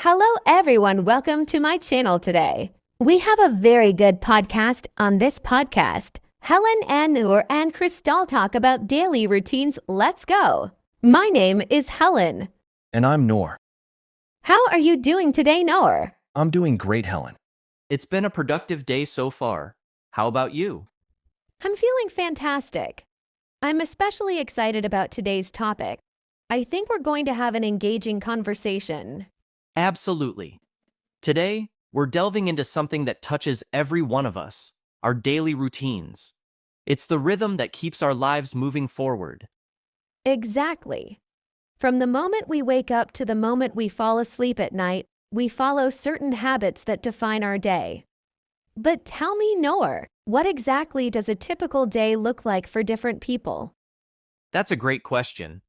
Hello, everyone. Welcome to my channel today. We have a very good podcast on this podcast. Helen and Noor and Crystal talk about daily routines. Let's go. My name is Helen. And I'm Noor. How are you doing today, Noor? I'm doing great, Helen. It's been a productive day so far. How about you? I'm feeling fantastic. I'm especially excited about today's topic. I think we're going to have an engaging conversation. Absolutely. Today, we're delving into something that touches every one of us, our daily routines. It's the rhythm that keeps our lives moving forward. Exactly. From the moment we wake up to the moment we fall asleep at night, we follow certain habits that define our day. But tell me, Noor, what exactly does a typical day look like for different people? That's a great question.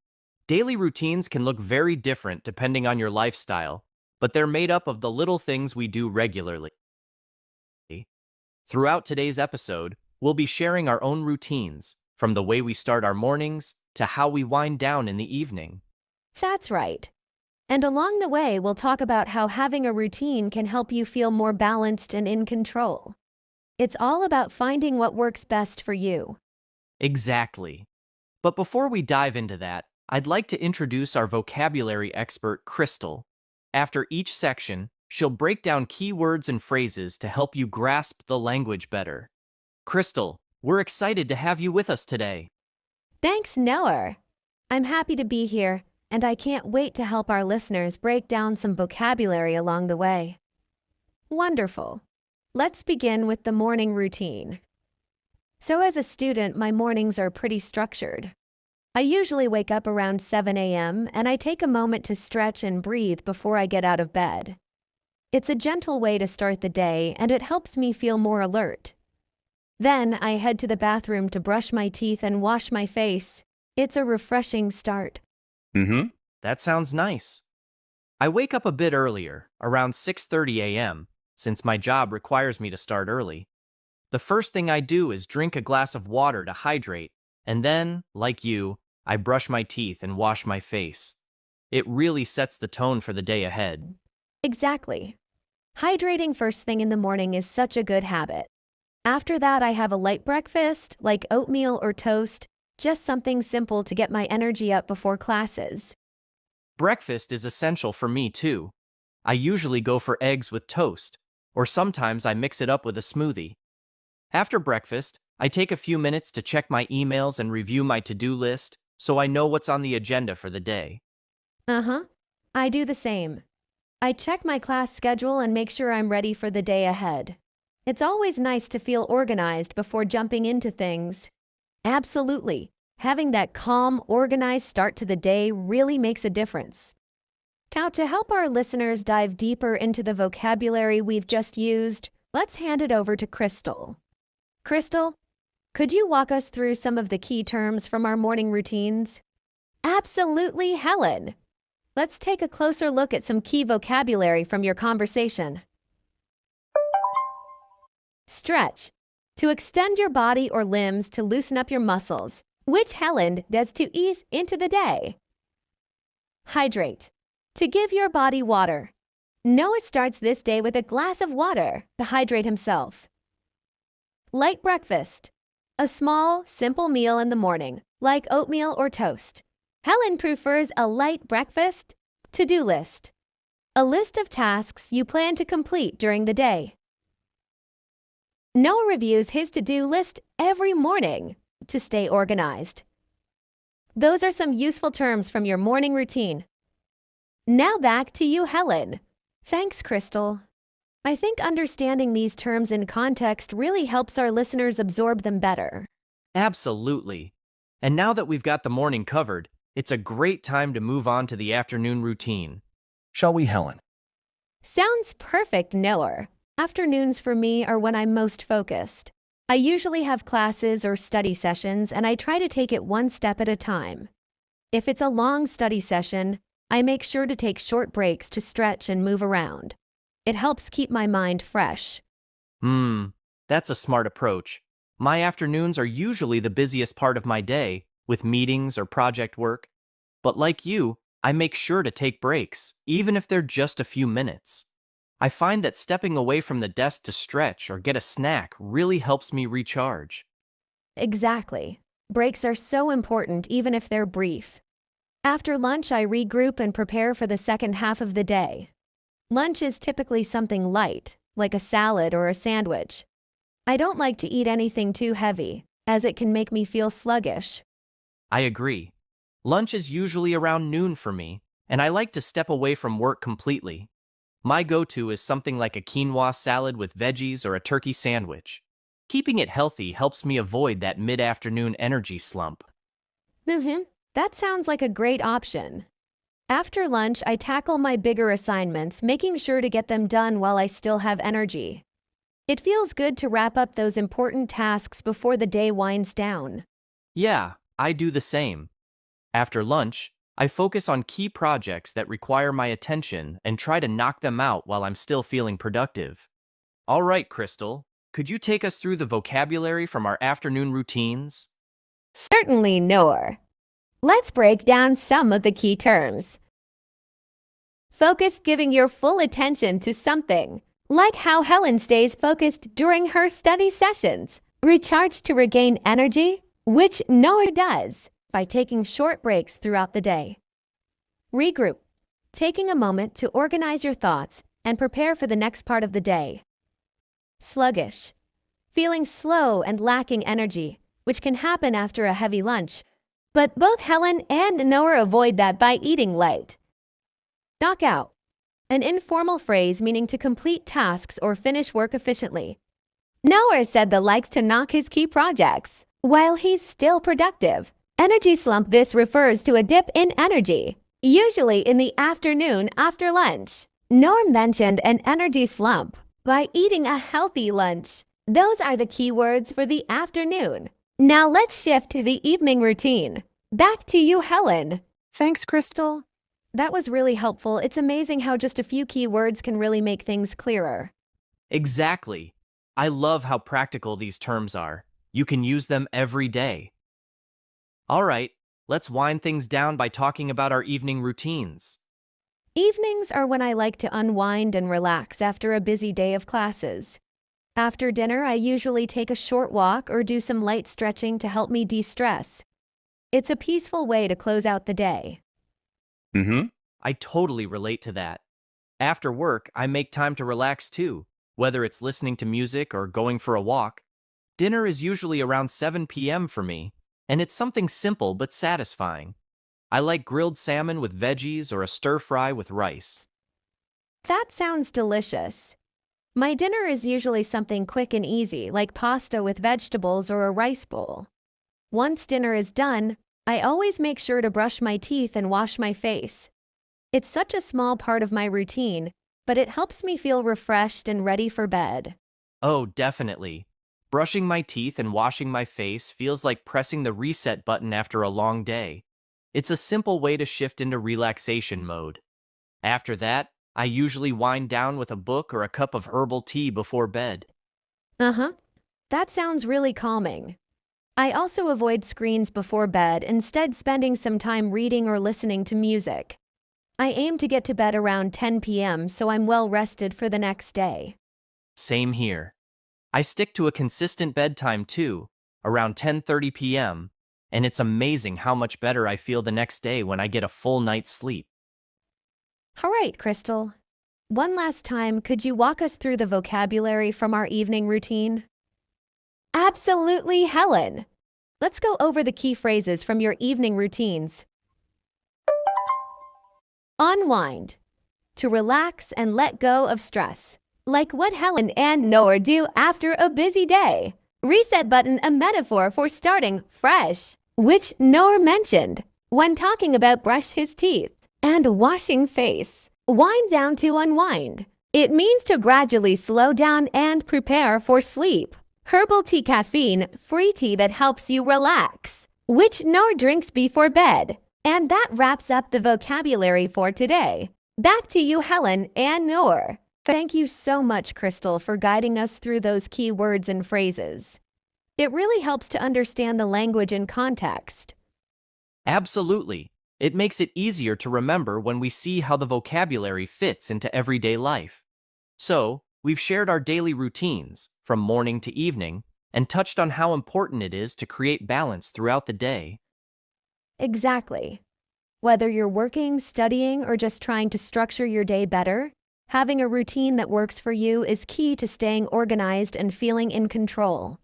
Daily routines can look very different depending on your lifestyle, but they're made up of the little things we do regularly. Throughout today's episode, we'll be sharing our own routines, from the way we start our mornings to how we wind down in the evening. That's right. And along the way, we'll talk about how having a routine can help you feel more balanced and in control. It's all about finding what works best for you. Exactly. But before we dive into that, I'd like to introduce our vocabulary expert, Crystal. After each section, she'll break down key words and phrases to help you grasp the language better. Crystal, we're excited to have you with us today. Thanks, Noor. I'm happy to be here, and I can't wait to help our listeners break down some vocabulary along the way. Wonderful. Let's begin with the morning routine. So as a student, my mornings are pretty structured. I usually wake up around 7 a.m. and I take a moment to stretch and breathe before I get out of bed. It's a gentle way to start the day and it helps me feel more alert. Then I head to the bathroom to brush my teeth and wash my face. It's a refreshing start. That sounds nice. I wake up a bit earlier, around 6:30 a.m., since my job requires me to start early. The first thing I do is drink a glass of water to hydrate, and then, like you, I brush my teeth and wash my face. It really sets the tone for the day ahead. Exactly. Hydrating first thing in the morning is such a good habit. After that, I have a light breakfast, like oatmeal or toast, just something simple to get my energy up before classes. Breakfast is essential for me too. I usually go for eggs with toast, or sometimes I mix it up with a smoothie. After breakfast, I take a few minutes to check my emails and review my to-do list so I know what's on the agenda for the day. I do the same. I check my class schedule and make sure I'm ready for the day ahead. It's always nice to feel organized before jumping into things. Absolutely. Having that calm, organized start to the day really makes a difference. Now, to help our listeners dive deeper into the vocabulary we've just used, let's hand it over to Crystal. Crystal, could you walk us through some of the key terms from our morning routines? Absolutely, Helen. Let's take a closer look at some key vocabulary from your conversation. Stretch. To extend your body or limbs to loosen up your muscles, which Helen does to ease into the day. Hydrate. To give your body water. Noah starts this day with a glass of water to hydrate himself. Light breakfast. A small, simple meal in the morning, like oatmeal or toast. Helen prefers a light breakfast. To-do list. A list of tasks you plan to complete during the day. Noah reviews his to-do list every morning to stay organized. Those are some useful terms from your morning routine. Now back to you, Helen. Thanks, Crystal. I think understanding these terms in context really helps our listeners absorb them better. Absolutely. And now that we've got the morning covered, it's a great time to move on to the afternoon routine. Shall we, Helen? Sounds perfect, Noah. Afternoons for me are when I'm most focused. I usually have classes or study sessions and I try to take it one step at a time. If it's a long study session, I make sure to take short breaks to stretch and move around. It helps keep my mind fresh. That's a smart approach. My afternoons are usually the busiest part of my day, with meetings or project work. But like you, I make sure to take breaks, even if they're just a few minutes. I find that stepping away from the desk to stretch or get a snack really helps me recharge. Exactly. Breaks are so important even if they're brief. After lunch, I regroup and prepare for the second half of the day. Lunch is typically something light, like a salad or a sandwich. I don't like to eat anything too heavy, as it can make me feel sluggish. I agree. Lunch is usually around noon for me, and I like to step away from work completely. My go-to is something like a quinoa salad with veggies or a turkey sandwich. Keeping it healthy helps me avoid that mid-afternoon energy slump. That sounds like a great option. After lunch, I tackle my bigger assignments, making sure to get them done while I still have energy. It feels good to wrap up those important tasks before the day winds down. Yeah, I do the same. After lunch, I focus on key projects that require my attention and try to knock them out while I'm still feeling productive. All right, Crystal, could you take us through the vocabulary from our afternoon routines? Certainly, Noor. Let's break down some of the key terms. Focus, giving your full attention to something, like how Helen stays focused during her study sessions. Recharge, to regain energy, which Noor does by taking short breaks throughout the day. Regroup, taking a moment to organize your thoughts and prepare for the next part of the day. Sluggish, feeling slow and lacking energy, which can happen after a heavy lunch. But both Helen and Noor avoid that by eating light. Knock out, an informal phrase meaning to complete tasks or finish work efficiently. Noor said that likes to knock his key projects while he's still productive. Energy slump, this refers to a dip in energy, usually in the afternoon after lunch. Noor mentioned an energy slump by eating a healthy lunch. Those are the key words for the afternoon. Now let's shift to the evening routine. Back to you, Helen. Thanks, Crystal. That was really helpful. It's amazing how just a few key words can really make things clearer. Exactly. I love how practical these terms are. You can use them every day. All right, let's wind things down by talking about our evening routines. Evenings are when I like to unwind and relax after a busy day of classes. After dinner, I usually take a short walk or do some light stretching to help me de-stress. It's a peaceful way to close out the day. I totally relate to that. After work, I make time to relax too, whether it's listening to music or going for a walk. Dinner is usually around 7 p.m. for me, and it's something simple but satisfying. I like grilled salmon with veggies or a stir fry with rice. That sounds delicious. My dinner is usually something quick and easy, like pasta with vegetables or a rice bowl. Once dinner is done, I always make sure to brush my teeth and wash my face. It's such a small part of my routine, but it helps me feel refreshed and ready for bed. Oh, definitely. Brushing my teeth and washing my face feels like pressing the reset button after a long day. It's a simple way to shift into relaxation mode. After that, I usually wind down with a book or a cup of herbal tea before bed. That sounds really calming. I also avoid screens before bed, instead spending some time reading or listening to music. I aim to get to bed around 10 p.m. so I'm well rested for the next day. Same here. I stick to a consistent bedtime too, around 10:30 p.m., and it's amazing how much better I feel the next day when I get a full night's sleep. All right, Crystal. One last time, could you walk us through the vocabulary from our evening routine? Absolutely, Helen. Let's go over the key phrases from your evening routines. Unwind. To relax and let go of stress. Like what Helen and Noor do after a busy day. Reset button, a metaphor for starting fresh, which Noor mentioned when talking about brush his teeth and washing face. Wind down, to unwind. It means to gradually slow down and prepare for sleep. Herbal tea, caffeine-free tea that helps you relax, which Noor drinks before bed. And that wraps up the vocabulary for today. Back to you, Helen and Noor. Thank you so much, Crystal, for guiding us through those key words and phrases. It really helps to understand the language in context. Absolutely. It makes it easier to remember when we see how the vocabulary fits into everyday life. So, we've shared our daily routines, from morning to evening, and touched on how important it is to create balance throughout the day. Exactly. Whether you're working, studying, or just trying to structure your day better, having a routine that works for you is key to staying organized and feeling in control.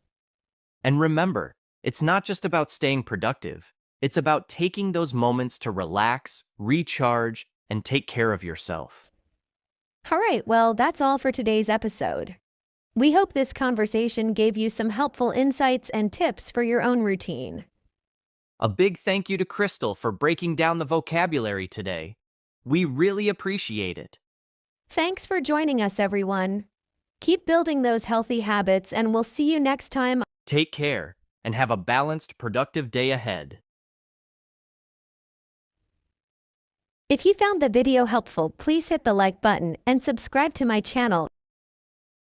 And remember, it's not just about staying productive, it's about taking those moments to relax, recharge, and take care of yourself. All right, well, that's all for today's episode. We hope this conversation gave you some helpful insights and tips for your own routine. A big thank you to Crystal for breaking down the vocabulary today. We really appreciate it. Thanks for joining us, everyone. Keep building those healthy habits, and we'll see you next time. Take care and have a balanced, productive day ahead. If you found the video helpful, please hit the like button and subscribe to my channel.